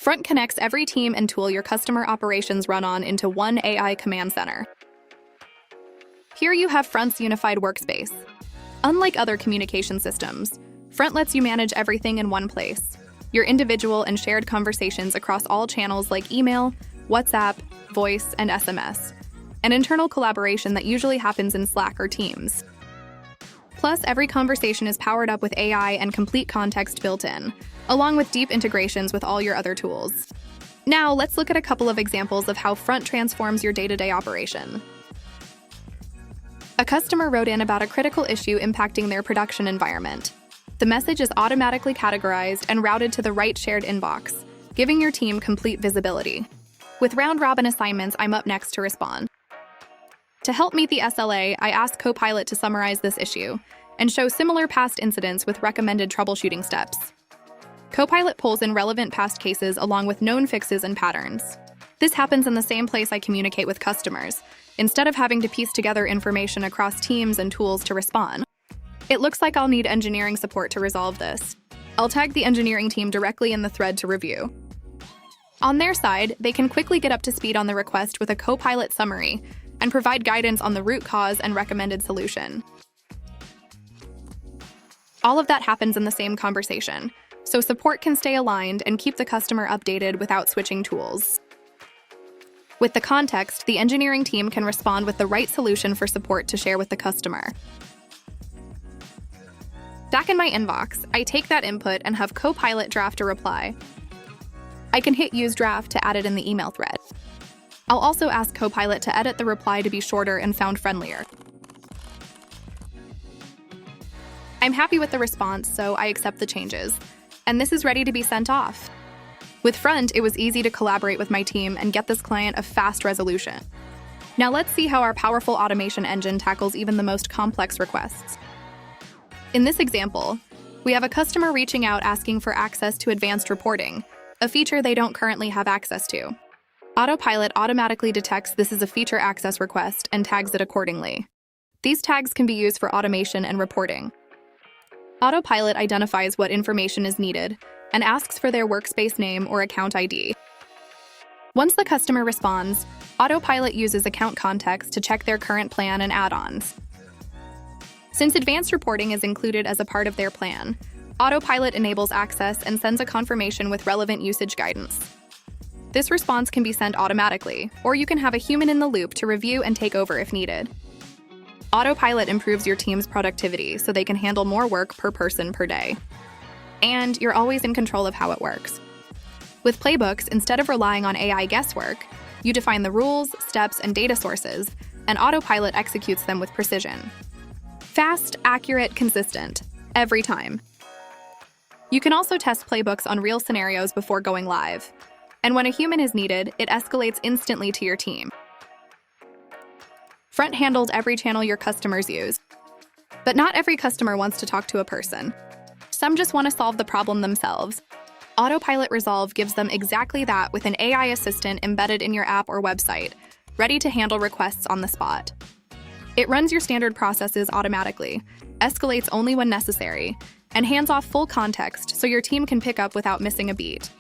Front connects every team and tool your customer operations run on into one AI command center. Here you have Front's unified workspace. Unlike other communication systems, Front lets you manage everything in one place. Your individual and shared conversations across all channels like email, WhatsApp, voice, and SMS. An internal collaboration that usually happens in Slack or Teams. Plus, every conversation is powered up with AI and complete context built in, along with deep integrations with all your other tools. Now, let's look at a couple of examples of how Front transforms your day-to-day operation. A customer wrote in about a critical issue impacting their production environment. The message is automatically categorized and routed to the right shared inbox, giving your team complete visibility. With round-robin assignments, I'm up next to respond. To help meet the SLA, I asked Copilot to summarize this issue and show similar past incidents with recommended troubleshooting steps. Copilot pulls in relevant past cases along with known fixes and patterns. This happens in the same place I communicate with customers, instead of having to piece together information across teams and tools to respond. It looks like I'll need engineering support to resolve this. I'll tag the engineering team directly in the thread to review. On their side, they can quickly get up to speed on the request with a Copilot summary and provide guidance on the root cause and recommended solution. All of that happens in the same conversation, so support can stay aligned and keep the customer updated without switching tools. With the context, the engineering team can respond with the right solution for support to share with the customer. Back in my inbox, I take that input and have Copilot draft a reply. I can hit Use Draft to add it in the email thread. I'll also ask Copilot to edit the reply to be shorter and sound friendlier. I'm happy with the response, so I accept the changes. And this is ready to be sent off. With Front, it was easy to collaborate with my team and get this client a fast resolution. Now let's see how our powerful automation engine tackles even the most complex requests. In this example, we have a customer reaching out asking for access to advanced reporting, a feature they don't currently have access to. Autopilot automatically detects this is a feature access request and tags it accordingly. These tags can be used for automation and reporting. Autopilot identifies what information is needed and asks for their workspace name or account ID. Once the customer responds, Autopilot uses account context to check their current plan and add-ons. Since advanced reporting is included as a part of their plan, Autopilot enables access and sends a confirmation with relevant usage guidance. This response can be sent automatically, or you can have a human in the loop to review and take over if needed. Autopilot improves your team's productivity so they can handle more work per person per day. And you're always in control of how it works. With playbooks, instead of relying on AI guesswork, you define the rules, steps, and data sources, and Autopilot executes them with precision. Fast, accurate, consistent, every time. You can also test playbooks on real scenarios before going live. And when a human is needed, it escalates instantly to your team. Front handles every channel your customers use. But not every customer wants to talk to a person. Some just want to solve the problem themselves. Autopilot Resolve gives them exactly that with an AI assistant embedded in your app or website, ready to handle requests on the spot. It runs your standard processes automatically, escalates only when necessary, and hands off full context so your team can pick up without missing a beat.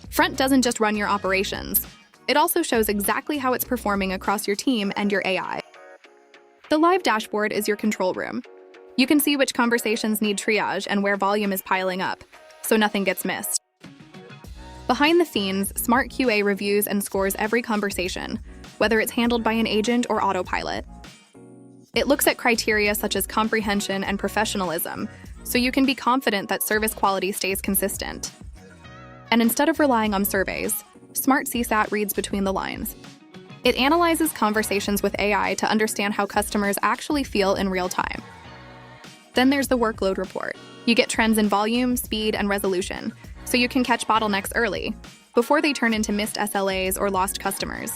Front doesn't just run your operations. It also shows exactly how it's performing across your team and your AI. The live dashboard is your control room. You can see which conversations need triage and where volume is piling up, so nothing gets missed. Behind the scenes, Smart QA reviews and scores every conversation, whether it's handled by an agent or Autopilot. It looks at criteria such as comprehension and professionalism, so you can be confident that service quality stays consistent. And instead of relying on surveys, Smart CSAT reads between the lines. It analyzes conversations with AI to understand how customers actually feel in real time. Then there's the workload report. You get trends in volume, speed, and resolution, so you can catch bottlenecks early, before they turn into missed SLAs or lost customers.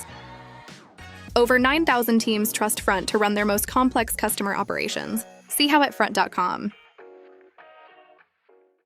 Over 9,000 teams trust Front to run their most complex customer operations. See how at front.com.